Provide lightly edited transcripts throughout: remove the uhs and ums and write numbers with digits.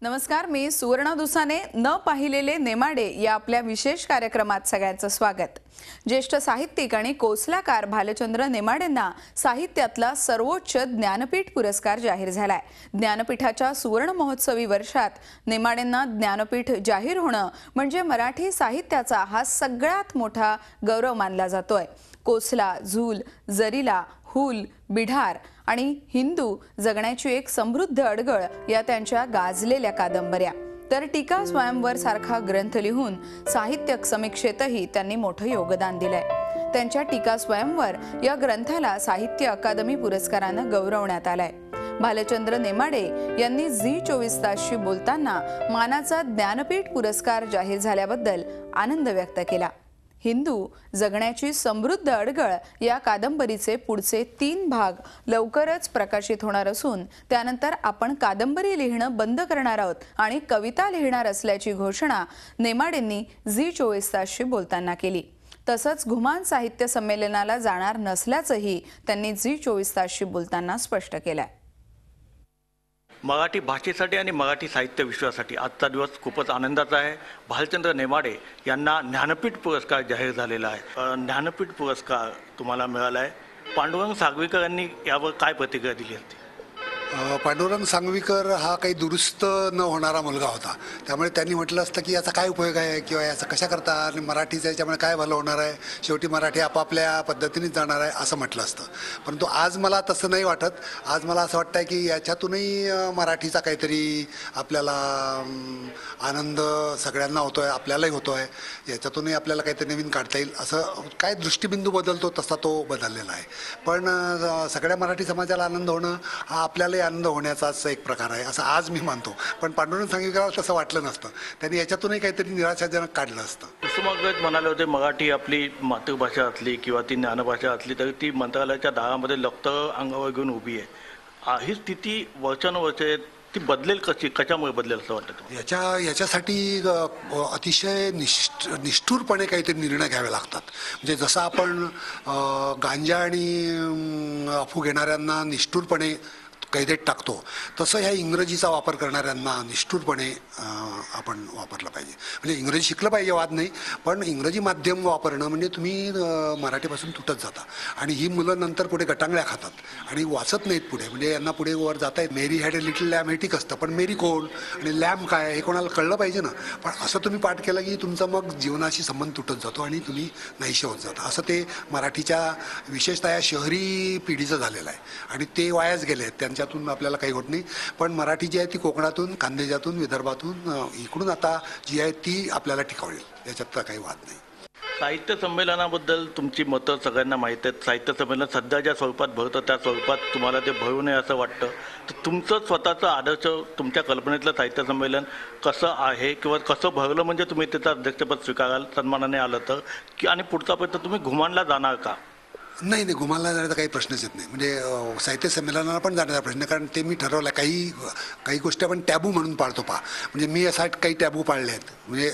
नमस्कार, मी सुवर्ण दुसाने. न पाहिलेले नेमाडे या आपल्या विशेष कार्यक्रमात सगळ्यांचं स्वागत. ज्येष्ठ साहित्यिक आणि कोसलाकार भालचंद्र नेमाडेंना साहित्यातला सर्वोच्च ज्ञानपीठ पुरस्कार जाहीर झालाय. ज्ञानपीठाच्या सुवर्ण महोत्सवी वर्षात नेमाडेंना ज्ञानपीठ जाहीर होणं म्हणजे मराठी साहित्याचा हा सगळ्यात मोठा गौरव मानला जातोय. कोसला, झूल, जरीला, हुल, बिढार आणि हिंदू जगण्याची एक समृद्ध अडगळ या त्यांच्या गाजलेल्या कादंबऱ्या. तर टीका स्वयंवर सारखा ग्रंथ लिहून साहित्यिक समीक्षेतही त्यांनी मोठं योगदान दिलंय. त्यांच्या टीका स्वयंवर या ग्रंथाला साहित्य अकादमी पुरस्कारानं गौरवण्यात आलंय. भालचंद्र नेमाडे यांनी झी24 तासशी बोलताना मानाचा ज्ञानपीठ पुरस्कार जाहीर झाल्याबद्दल आनंद व्यक्त केला. हिंदू जगण्याची समृद्ध अडगळ या कादंबरीचे पुढचे 3 भाग लवकरच प्रकाशित होणार असून त्यानंतर आपण कादंबरी लिहिणं बंद करणार आहोत आणि कविता लिहिणार असल्याची घोषणा नेमाडेंनी झी24 तासशी बोलताना केली. तसंच घुमान साहित्य संमेलनाला जाणार नसल्याचंही त्यांनी झी24 तासशी बोलताना स्पष्ट केलंय. मराठी भाषेसाठी आणि मराठी साहित्य विश्वासाठी आजचा दिवस खूपच आनंदाचा आहे. भालचंद्र नेमाडे यांना ज्ञानपीठ पुरस्कार जाहीर झालेला आहे. ज्ञानपीठ पुरस्कार तुम्हाला मिळाला आहे. पांडुरंग सागवेकर यांनी यावर काय प्रतिक्रिया दिली होती? पांडुरंग सांगवीकर हा काही दुरुस्त न होणारा मुलगा होता. त्यामुळे त्यांनी म्हटलं असतं की याचा काय उपयोग आहे किंवा याचा कशा करता आणि मराठीचं याच्यामुळे काय भलं होणार आहे, शेवटी मराठी आपापल्या पद्धतीनेच जाणार आहे असं म्हटलं असतं. परंतु आज मला तसं नाही वाटत. आज मला असं वाटतं आहे की याच्यातूनही मराठीचा काहीतरी आपल्याला आनंद सगळ्यांना होतो आहे, आपल्यालाही होतो आहे. याच्यातूनही आपल्याला काहीतरी नवीन काढता येईल असं काय दृष्टिबिंदू बदलतो तसा तो बदललेला आहे. पण सगळ्या मराठी समाजाला आनंद होणं हा आपल्याला आनंद होण्याचाच एक प्रकार आहे असं आज मी मानतो. पण पांडुरंग सांगवीकराला तसं वाटलं नसतं. त्यांनी याच्यातूनही काहीतरी निराशाजनक काढलं असतं. कुसुमाग्रज म्हणाले होते मराठी आपली मातृभाषा असली किंवा ती ज्ञानभाषा असली तरी ती मंत्रालयाच्या दारामध्ये लक्त अंगावर घेऊन उभी आहे. ही स्थिती वर्षानुवर्षे ती बदलेल कशी, कशामुळे बदलेल असं वाटतं? याच्यासाठी अतिशय निष्ठुरपणे काहीतरी निर्णय घ्यावे लागतात. म्हणजे जसं आपण गांजा आणि अफू घेणाऱ्यांना निष्ठुरपणे कैदेत टाकतो तसं ह्या इंग्रजीचा वापर करणाऱ्यांना निष्ठुरपणे आपण वापरलं पाहिजे. म्हणजे इंग्रजी शिकलं पाहिजे, वाद नाही, पण इंग्रजी माध्यम वापरणं म्हणजे तुम्ही मराठीपासून तुटत जाता. आणि ही मुलं नंतर पुढे गटांगळ्या खातात आणि वाचत नाहीत पुढे. म्हणजे यांना पुढे वर जाता येत. मेरी हॅड ए लिटिल लॅम हे ठीक असतं, पण मेरी कोण आणि लॅम काय हे कोणाला कळलं पाहिजे ना. पण असं तुम्ही पाठ केलं की तुमचा मग जीवनाशी संबंध तुटत जातो आणि तुम्ही नाहीसे होत जाता. असं ते मराठीच्या विशेषतः या शहरी पिढीचं झालेलं आहे आणि ते वायाच गेले आहेत. त्यांच्यातून आपल्याला काही होत नाही. पण मराठी जी आहे ती कोकणातून, खानदेशातून, विदर्भातून इकडून आता जी आहे ती आपल्याला टिकवली. याच्यात काही वाद नाही. साहित्य संमेलनाबद्दल तुमची मतं सगळ्यांना माहीत आहेत. साहित्य संमेलन सध्या ज्या स्वरूपात भरतं त्या स्वरूपात तुम्हाला ते भरू नये असं वाटतं. तर तुमचं स्वतःचं आदर्श, तुमच्या कल्पनेतलं साहित्य संमेलन कसं आहे किंवा कसं भरलं म्हणजे तुम्ही त्याचं अध्यक्षपद स्वीकाराल, सन्मानाने आलं तर की आणि पुढचा प्रयत्न तुम्ही घुमानला जाणार का? नाही, घुमानला जाण्याचा काही प्रश्नच येत नाही. म्हणजे साहित्य संमेलनाला पण जाण्याचा प्रश्न, कारण ते मी ठरवलं. काही गोष्टी आपण टॅबू म्हणून पाळतो पहा. म्हणजे मी असा काही टॅबू पाळले आहेत. म्हणजे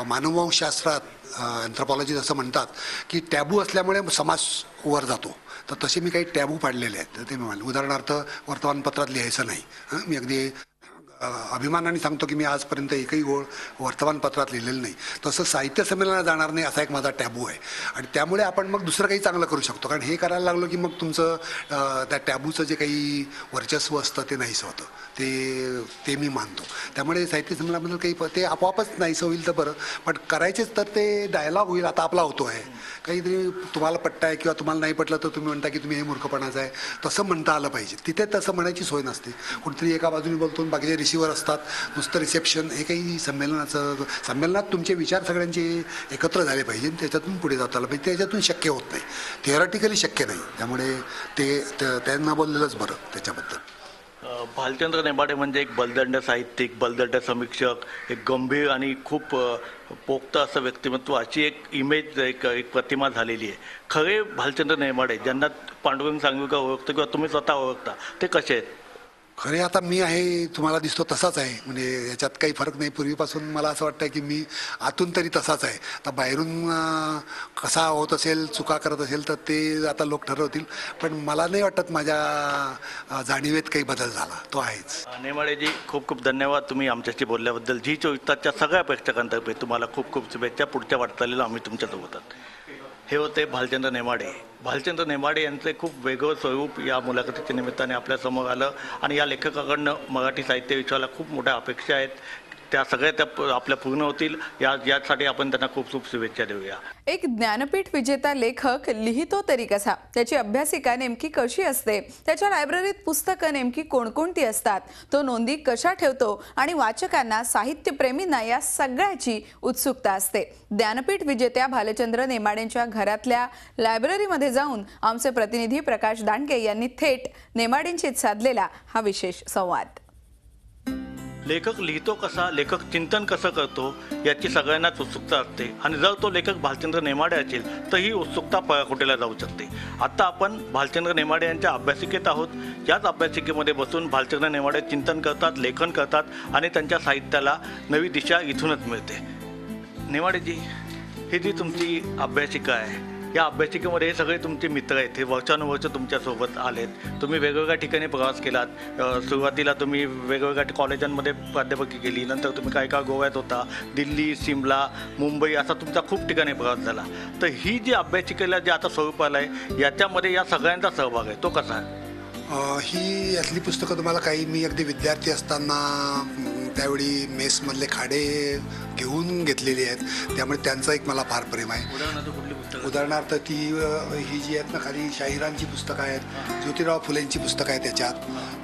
मानववंशशास्त्रात अँथ्रोपॉलॉजी असं म्हणतात की टॅबू असल्यामुळे समाज वर जातो. तर तसे मी काही टॅबू पाडलेले आहेत. तर ते मी म्हणलं, उदाहरणार्थ वर्तमानपत्रात लिहायचं नाही. मी अगदी अभिमानाने सांगतो की मी आजपर्यंत एकही ओळ वर्तमानपत्रात लिहिलेलं नाही. तसं साहित्य संमेलनाला जाणार नाही असा एक माझा टॅबू आहे. आणि त्यामुळे आपण मग दुसरं काही चांगलं करू शकतो. कारण हे करायला लागलो की मग तुमचं त्या टॅबूचं जे काही वर्चस्व असतं ते नाहीसं होतं. ते मी मानतो. त्यामुळे साहित्य संमेलनाबद्दल काही ते आपोआपच नाहीसं होईल तर बरं, पण करायचेच तर ते डायलॉग होईल. आता आपला होतो आहे काहीतरी, तुम्हाला पटतं आहे किंवा तुम्हाला नाही पटलं तर तुम्ही म्हणता की तुम्ही हे मूर्खपणाचं आहे, तसं म्हणता आलं पाहिजे. तिथे तसं म्हणायची सोय नसते. कुठेतरी एका बाजूने बोलतो बाकीचे रिसिव्हर असतात. नुसतं रिसेप्शन हे काही संमेलनात तुमचे विचार सगळ्यांचे एकत्र झाले पाहिजे. त्याच्यातून पुढे जाता आलं पाहिजे. त्याच्यातून शक्य होत नाही, थिअरॉटिकली शक्य नाही. त्यामुळे ते त्यांना बोललेलंच बरं त्याच्याबद्दल. भालचंद्र नेमाडे म्हणजे एक बलदंड साहित्यिक, बलदंड समीक्षक, एक गंभीर आणि खूप पोक्त असं व्यक्तिमत्व, अशी एक इमेज, एक प्रतिमा झालेली आहे. खरे भालचंद्र नेमाडे ज्यांना पांडुरंग सांगवीकर ओळखतं किंवा तुम्ही स्वतः ओळखता ते कसे आहेत? खरे आता मी आहे तुम्हाला दिसतो तसाच आहे, म्हणजे याच्यात काही फरक नाही. पूर्वीपासून मला असं वाटतं की मी आतून तरी तसाच आहे. आता बाहेरून कसा होत असेल, चुका करत असेल तर ते आता लोक ठरवतील, पण मला नाही वाटत माझ्या जाणीवेत काही बदल झाला, तो आहेच. नेमाडेजी, खूप खूप धन्यवाद तुम्ही आमच्याशी बोलल्याबद्दल. जी 24 तासच्या सगळ्या प्रेक्षकांतर्फे तुम्हाला खूप खूप शुभेच्छा. पुढच्या वाटचालीला आम्ही तुमच्यासोबत आहोत. हे होते भालचंद्र नेमाडे. भालचंद्र नेमाडे यांचे खूप वेगळं स्वरूप या मुलाखतीच्या निमित्ताने आपल्यासमोर आलं आणि या लेखकाकडनं मराठी साहित्य विश्वाला खूप मोठ्या अपेक्षा आहेत. त्या सगळ्या त्या आपल्या पूर्ण होतील यासाठी आपण त्यांना खूप खूप शुभेच्छा देऊया. एक ज्ञानपीठ विजेता लेखक लिहितो तरी कसा, त्याची अभ्यासिका नेमकी कशी असते, त्याच्या लायब्ररीत पुस्तकं नेमकी कोणकोणती असतात, तो नोंदी कशा ठेवतो आणि वाचकांना, साहित्यप्रेमींना या सगळ्याची उत्सुकता असते. ज्ञानपीठ विजेत्या भालचंद्र नेमाडेंच्या घरातल्या लायब्ररीमध्ये जाऊन आमचे प्रतिनिधी प्रकाश दांडगे यांनी थेट नेमाडेंशीच साधलेला हा विशेष संवाद. लेखक लिहितो कसा, लेखक चिंतन कसं करतो याची सगळ्यांनाच उत्सुकता असते आणि जर तो लेखक भालचंद्र नेमाडे असेल तर ही उत्सुकता पळाकुटेला जाऊ शकते. आता आपण भालचंद्र नेमाडे यांच्या अभ्यासिकेत आहोत. याच अभ्यासिकेमध्ये बसून भालचंद्र नेमाडे चिंतन करतात, लेखन करतात आणि त्यांच्या साहित्याला नवी दिशा इथूनच मिळते. नेमाडेजी, ही जी तुमची अभ्यासिका आहे, या अभ्यासिकेमध्ये हे सगळे तुमचे मित्र आहेत, हे वर्षानुवर्ष तुमच्यासोबत आलेत. तुम्ही वेगवेगळ्या ठिकाणी प्रवास केलात. सुरुवातीला तुम्ही वेगवेगळ्या कॉलेजांमध्ये प्राध्यापकी केली, नंतर तुम्ही काही काळ गोव्यात होता, दिल्ली, शिमला, मुंबई असा तुमचा खूप ठिकाणी प्रवास झाला. तर ही जी अभ्यासिकेला जे आता स्वरूप आलं आहे, याच्यामध्ये या सगळ्यांचा सहभाग आहे, तो कसा आहे? ही यातली पुस्तकं तुम्हाला काही मी अगदी विद्यार्थी असताना त्यावेळी मेसमधले खाडे घेऊन घेतलेली आहेत, त्यामुळे त्यांचं एक मला फार प्रेम आहे. उदाहरणार्थ ती ही जी आहेत ना, खाली शाहिरांची पुस्तकं आहेत, ज्योतिराव फुलेंची पुस्तकं आहेत त्याच्यात.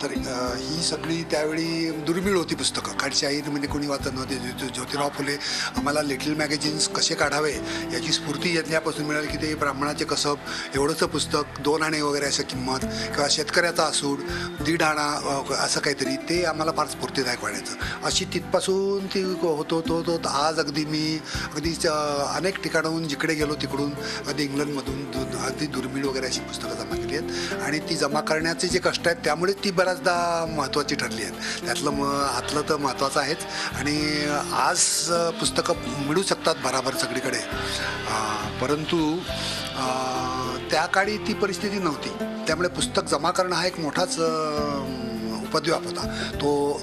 तर ही सगळी त्यावेळी दुर्मिळ होती पुस्तकं, कारण शाहीर म्हणजे कोणी वाचत नव्हते. ज्योतिराव फुले आम्हाला लिटिल मॅगझिन्स कसे काढावे याची स्फूर्ती याच्यापासून मिळाली की ते ब्राह्मणाचे कसब एवढंचं पुस्तक, 2 आणे वगैरे असं किंमत, किंवा शेतकऱ्याचा असूड 1.5 आणा असं काहीतरी, ते आम्हाला फार स्फूर्तीदायक वाटायचं. अशी तिथपासून ती होतो तो आज अगदी मी अनेक ठिकाणाहून जिकडे गेलो तिकडून अगदी इंग्लंडमधून अगदी दुर्मिळ वगैरे अशी पुस्तकं जमा केली आहेत. आणि ती जमा करण्याचे जे कष्ट आहेत त्यामुळे ती बऱ्याचदा महत्त्वाची ठरली आहेत. त्यातलं आतलं तर महत्त्वाचं आहेच. आणि आज पुस्तकं मिळू शकतात भराभर सगळीकडे, परंतु त्या काळी ती परिस्थिती नव्हती. त्यामुळे पुस्तक जमा करणं हा एक मोठाच उपद्व्याप होता.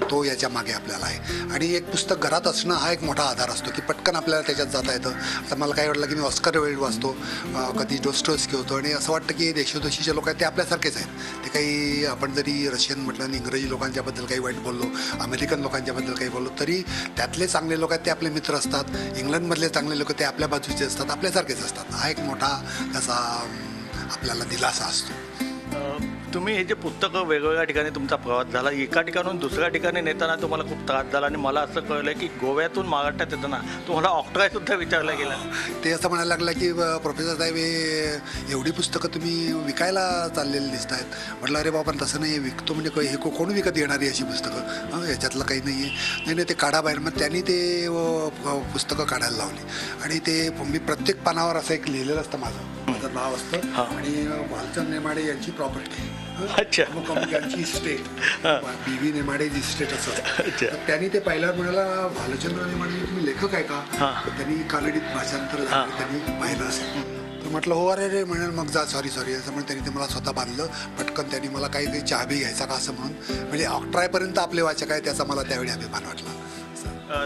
तो याच्या मागे आपल्याला आहे. आणि एक पुस्तक घरात असणं हा एक मोठा आधार असतो की पटकन आपल्याला त्याच्यात जाता येतं. आता मला काय वाटलं की मी ऑस्कर वेल्ड वाचतो, कधी डोस्टोव्स्की होतो, आणि असं वाटतं की देशोदेशीचे लोक आहेत ते आपल्यासारखेच आहेत. ते काही आपण जरी रशियन म्हटलं आणि इंग्रजी लोकांच्याबद्दल काही वाईट बोललो, अमेरिकन लोकांच्याबद्दल काही बोललो, तरी त्यातले चांगले लोक आहेत ते आपले मित्र असतात. इंग्लंडमधले चांगले लोक ते आपल्या बाजूचे असतात, आपल्यासारखेच असतात. हा एक मोठा त्याचा आपल्याला दिलासा असतो. तुम्ही हे जे पुस्तकं वेगवेगळ्या ठिकाणी तुमचा प्रवास झाला, एका ठिकाणून दुसऱ्या ठिकाणी नेताना तुम्हाला खूप त्रास झाला आणि मला असं कळलं की गोव्यातून महाराष्ट्रात येताना तुम्हाला ऑक्ट्रायसुद्धा विचारला गेला. ते असं म्हणायला लागलं की प्रोफेसर साहेब हे एवढी पुस्तकं तुम्ही विकायला चाललेली दिसत आहेत. म्हटलं अरे बाबा तसं नाही, विकतो म्हणजे हे कोण विकत येणारी अशी पुस्तकं, याच्यातलं काही नाही आहे. नाही ते काढा बाहेर. मग त्यांनी ते पुस्तकं काढायला लावली आणि ते मी प्रत्येक पानावर असं एक लिहिलेलं असतं माझं नाव असतं आणि भालचंद्र नेमाडे यांची प्रॉपर्टी, अच्छा, यांची इस्टेट, BV नेमाडे इस्टेट असं. त्यांनी ते पाहिल्यावर म्हणाला भालचंद्र नेमाडे तुम्ही लेखक आहे का? त्यांनी कानडीत भाषांतर झालं, त्यांनी पाहिलं असेल. तर म्हटलं हो अरे म्हणाल मग जा, सॉरी असं म्हणून त्यांनी ते मला स्वतः बांधलं पटकन. त्यांनी मला काही चहा बी घ्यायचा का असं म्हणून, म्हणजे ऑक्ट्रायपर्यंत आपले वाचक आहे त्याचा मला त्यावेळी अभिमान वाटला.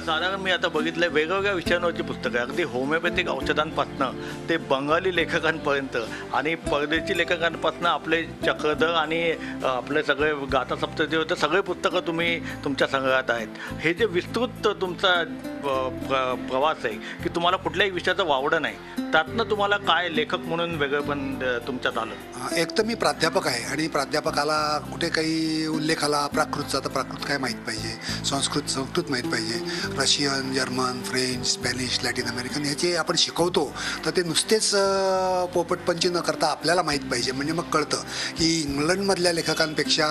साधारण मी आता बघितलं वेगवेगळ्या विषयांवरची पुस्तकं आहे, अगदी होमिओपॅथिक औषधांपासनं ते बंगाली लेखकांपर्यंत आणि परदेशी लेखकांपासनं आपले चक्रधर आणि आपले सगळे गाथा सप्तशती होते, सगळे पुस्तकं तुम्ही तुमच्या संग्रहात आहेत. हे जे विस्तृत तुमचा प्रवास आहे की तुम्हाला कुठल्याही विषयाचं वावडं नाही, त्यातनं तुम्हाला काय लेखक म्हणून वेगळं पण तुमच्यात आलं? एक तर मी प्राध्यापक आहे आणि प्राध्यापकाला कुठे काही उल्लेख आला प्राकृतचा तर प्राकृत काय माहीत पाहिजे, संस्कृत माहीत पाहिजे. Russian, German, French, Spanish, Latin American ह्याचे आपण शिकवतो तर ते नुसतेच पोपटपंची न करता आपल्याला माहीत पाहिजे. म्हणजे मग कळतं की इंग्लंडमधल्या लेखकांपेक्षा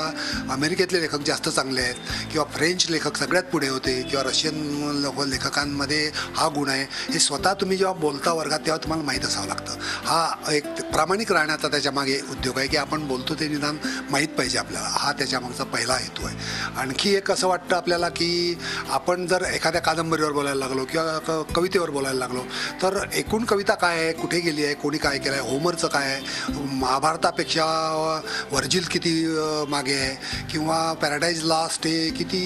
अमेरिकेतले लेखक जास्त चांगले आहेत किंवा फ्रेंच लेखक सगळ्यात पुढे होते किंवा रशियन लेखकांमध्ये हा गुण आहे. हे स्वतः तुम्ही जेव्हा बोलता वर्गात तेव्हा तुम्हाला माहीत असावं लागतं. हा एक प्रामाणिक राहण्याचा त्याच्यामागे उद्योग आहे की आपण बोलतो ते निदान माहीत पाहिजे आपल्याला. हा त्याच्यामागचा पहिला हेतू आहे. आणखी एक असं वाटतं आपल्याला की आपण जर एखाद्या कादंबरीवर बोलायला लागलो किंवा कवितेवर बोलायला लागलो तर एकूण कविता काय आहे, कुठे गेली आहे, कोणी काय केलं आहे, होमरचं काय आहे, महाभारतापेक्षा वर्जिल किती मागे आहे किंवा पॅराडाईज लास्ट हे किती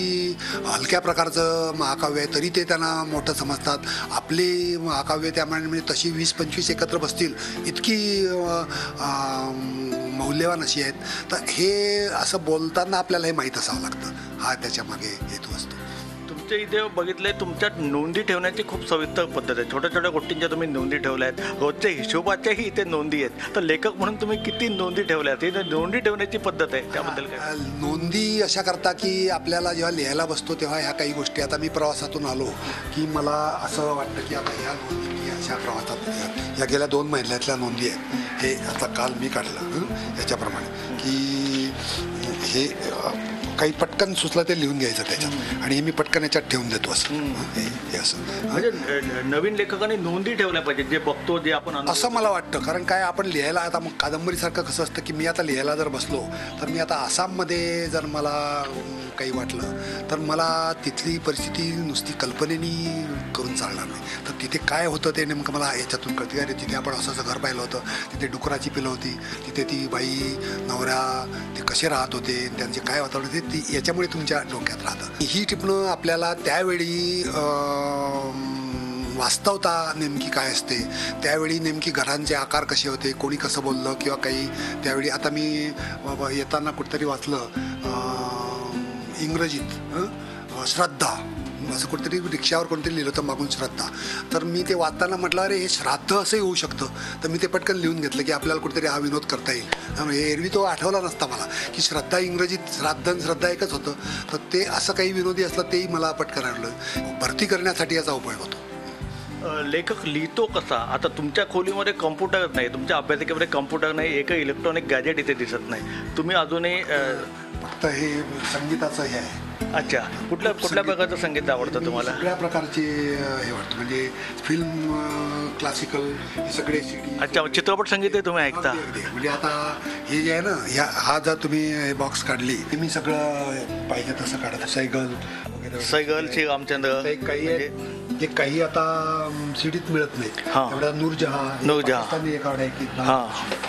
हलक्या प्रकारचं महाकाव्य आहे तरी ते त्यांना मोठं समजतात. आपली महाकाव्य त्यामुळे म्हणजे तशी 20-25 एकत्र बसतील इतकी मौल्यवान अशी आहेत. तर हे असं बोलताना आपल्याला हे माहीत असावं लागतं. हा त्याच्यामागे हेतू असतो. तुमच्या इथे बघितले तुमच्यात नोंदी ठेवण्याची खूप सविस्तर पद्धत आहे. छोट्या छोट्या गोष्टींच्या तुम्ही नोंदी ठेवल्या आहेत. रोजच्या हिशोबाच्याही इथे नोंदी आहेत. तर लेखक म्हणून तुम्ही किती नोंदी ठेवल्या आहेत? ही नोंदी ठेवण्याची पद्धत आहे त्याबद्दल काय? नोंदी अशा करता की आपल्याला जेव्हा लिहायला बसतो तेव्हा ह्या काही गोष्टी आता मी प्रवासातून आलो की मला असं वाटतं की आता ह्या नोंदी मी अशा प्रवासात या गेल्या 2 महिन्यातल्या नोंदी आहेत. हे आता काल मी काढलं याच्याप्रमाणे की हे काही पटकन सुचलं ते लिहून घ्यायचं त्याच्यात आणि हे मी पटकन याच्यात ठेवून देतो असं. हे असं म्हणजे नवीन लेखकांनी नोंदी ठेवल्या पाहिजे जे बघतो जे आपण असं मला वाटतं. कारण काय आपण लिहायला आता मग कादंबरीसारखं कसं असतं की मी आता लिहायला जर बसलो तर मी आता आसाममध्ये जर मला काही वाटलं तर मला तिथली परिस्थिती नुसती कल्पनेनी करून चालणार नाही. तर तिथे काय होतं ते नेमकं मला याच्यातून कळते. अरे तिथे आपण असं घर पाहिलं होतं, तिथे डुकराची पिलं होती, तिथे ती बाई नवरा ते कसे राहत होते, त्यांचे काय वातावरण होते, ती याच्यामुळे तुमच्या डोक्यात राहतं. ही टिपणं आपल्याला त्यावेळी वास्तवता नेमकी काय असते, त्यावेळी नेमकी घरांचे आकार कसे होते, कोणी कसं बोललं किंवा काही त्यावेळी. आता मी येताना कुठेतरी वाचलं इंग्रजीत श्रद्धा असं कुठेतरी रिक्षावर कोणतरी लिहिलं होतं मागून श्रद्धा. तर मी ते वाचताना म्हटलं अरे हे श्राद्ध असंही होऊ शकतं. तर मी ते पटकन लिहून घेतलं की आपल्याला कुठेतरी हा विनोद करता येईल. हे एरवी तो आठवला नसता मला की श्रद्धा इंग्रजीत श्राद्ध आणि श्रद्धा एकच होतं. तर ते असं काही विनोदी असलं तेही मला पटकन आठवलं. भरती करण्यासाठी याचा उपयोग होतो. लेखक लिहितो कसा? आता तुमच्या खोलीमध्ये कम्प्युटर नाही, तुमच्या अभ्यासिकेमध्ये कम्प्युटर नाही, एकही इलेक्ट्रॉनिक गॅजेट इथे दिसत नाही. तुम्ही अजूनही फक्त हे संगीताचं हे आहे. अच्छा, कुठल्या प्रकारचं संगीत आवडतं तुम्हाला? सगळ्या प्रकारचे हे वाटतं म्हणजे फिल्म, क्लासिकल हे सगळे CD. अच्छा, चित्रपट संगीत तुम्ही ऐकता? म्हणजे आता हे जे आहे ना हा जर तुम्ही हे बॉक्स काढली ते मी सगळं पाहिजे तसं काढतो. सैगल वगैरे, सैगल, श्री रामचंद्र, जे काही आता सीडीत मिळत नाही. एवढा नूरजहां एक आवड आहे की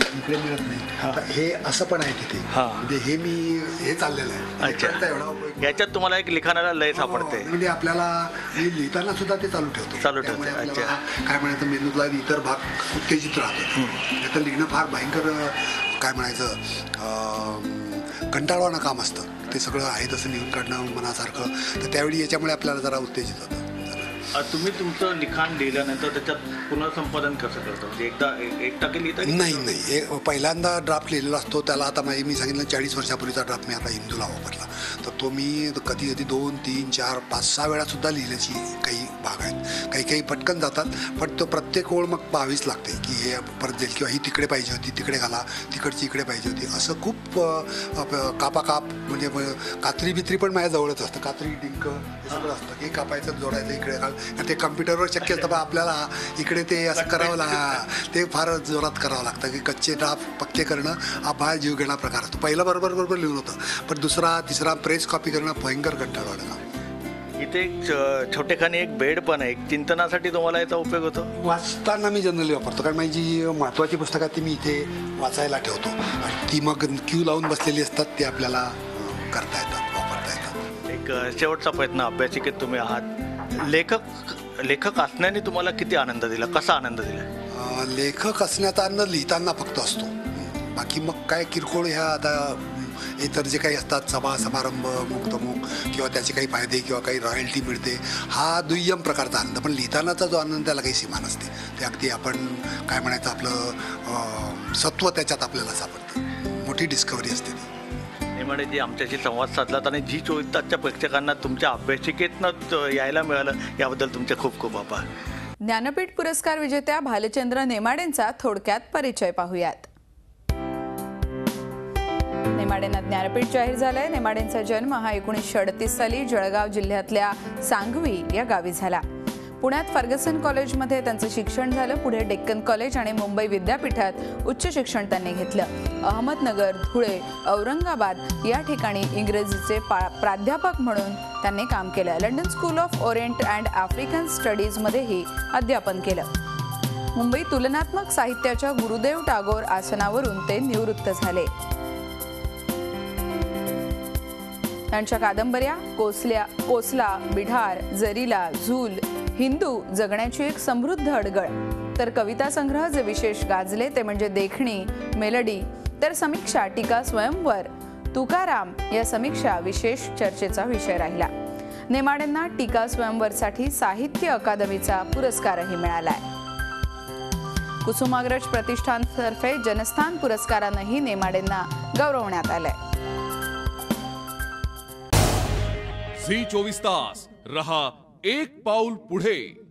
इकडे मिळत नाही. हे असं पण आहे तिथे. म्हणजे हे मी हे चाललेलं आहे. अच्छा, याच्यात तुम्हाला एक लिखाणाला लय सापडते. म्हणजे आपल्याला लिहिताना सुद्धा ते चालू ठेवतो. अच्छा, काय म्हणायचं मेंदूतला इतर भाग उत्तेजित राहतो. तर लिहिणं फार भयंकर काय म्हणायचं कंटाळवाणं काम असतं. ते सगळं आहे तसं लिहून काढणं मनासारखं. तर त्यावेळी याच्यामुळे आपल्याला जरा उत्तेजित होतं. तुम्ही तुमचं लिखाण लिहिल्यानंतर त्याच्यात पुनर्संपादन कसं करतो? म्हणजे एकटा की लिहिता? नाही, पहिल्यांदा ड्राफ्ट लिहिलेला असतो त्याला. आता मी सांगितलं 40 वर्षापूर्वीचा ड्राफ्ट मी आता हिंदूला वापरला. तर तो मी कधी 2, 3, 4, 5, 6 वेळा सुद्धा लिहिल्याची काही भाग आहेत. काही पटकन जातात पण तो प्रत्येक ओळ मग पाहावीच लागते की हे परत जाईल किंवा ही तिकडे पाहिजे होती तिकडे घाला, तिकडची इकडे पाहिजे होती. असं खूप कापाकाप म्हणजे कात्री बित्री पण माझ्या जवळच असतं. कात्री डिंक हे सगळं असतं. हे कापायचं जोडायचं इकडे घाल. ते कम्प्युटरवर शक्य असतं पण आपल्याला इकडे ते असं करावं ते फार जोरात करावं लागतं की कच्चे ड्राफ्ट पक्के करणं हा फार जीव घेणा प्रकार असतो. पहिला बरोबर लिहून होतं पण दुसरा तिसरा प्रेस कॉपी करणं भयंकर कंटाळवाणं काम. इथे एक छोटेखानी एक बेड पण आहे. चिंतनासाठी तुम्हाला याचा उपयोग होतो? वाचताना मी जनरली वापरतो कारण माझी जी महत्त्वाची पुस्तकं ती मी इथे वाचायला ठेवतो आणि ती मग क्यू लावून बसलेली असतात. ते आपल्याला करता येतात, वापरता येतात. एक शेवटचा प्रयत्न, अभ्यासिकेत तुम्ही आहात. लेखक असण्याने तुम्हाला किती आनंद दिला, कसा आनंद दिला? लेखक असण्याचा आनंद लिहिताना फक्त असतो. बाकी मग काय किरकोळ ह्या आता इतर जे काही असतात सभा समारंभ मुक्तमुख किंवा त्याचे काही फायदे किंवा काही रॉयल्टी मिळते हा दुय्यम प्रकारचा आनंद. पण लिहितानाचा जो आनंद त्याला काही सीमा नसते. ते अगदी आपण काय म्हणायचं आपलं सत्व त्याच्यात आपल्याला सापडतं. मोठी डिस्कवरी असते ती. नेमाडेजी आमच्याशी संवाद साधलात आणि झी 24 तासच्या प्रेक्षकांना तुमच्या अभ्यासिकेतनंच यायला मिळालं याबद्दल तुमचे खूप खूप आभार. ज्ञानपीठ पुरस्कार विजेत्या भालचंद्र नेमाडेंचा थोडक्यात परिचय पाहूयात. नेमाडेंना ज्ञानपीठ जाहीर झालंय. नेमाडेंचा जन्म हा 1938 साली जळगाव जिल्ह्यातल्या सांगवी या गावी झाला. पुण्यात फर्गसन कॉलेजमध्ये त्यांचं शिक्षण झालं. पुढे डेक्कन कॉलेज आणि मुंबई विद्यापीठात उच्च शिक्षण त्यांनी घेतलं. अहमदनगर, धुळे, औरंगाबाद या ठिकाणी इंग्रजीचे प्राध्यापक म्हणून त्यांनी काम केलं. London School of Orient and African स्टडीजमध्येही अध्यापन केलं. मुंबई तुलनात्मक साहित्याच्या गुरुदेव टागोर आसनावरून ते निवृत्त झाले. त्यांच्या कादंबऱ्या कोसला, बिढार, जरीला, झूल, हिंदू, जगण्याची एक समृद्ध अडगळ, तर कविता संग्रह जे विशेष गाजले ते म्हणजे देखणी, मेलडी, तर समीक्षा, टीका, स्वयंवर, तुकाराम या समीक्षा विशेष चर्चेचा विषय राहिला. नेमाडेंना टीका स्वयंवरसाठी साहित्य अकादमीचा पुरस्कारही मिळालाय. कुसुमाग्रज प्रतिष्ठानतर्फे जनस्थान पुरस्कारानंही नेमाडेंना गौरवण्यात आलंय. झी 24 तास रहा एक पाऊल पुढे.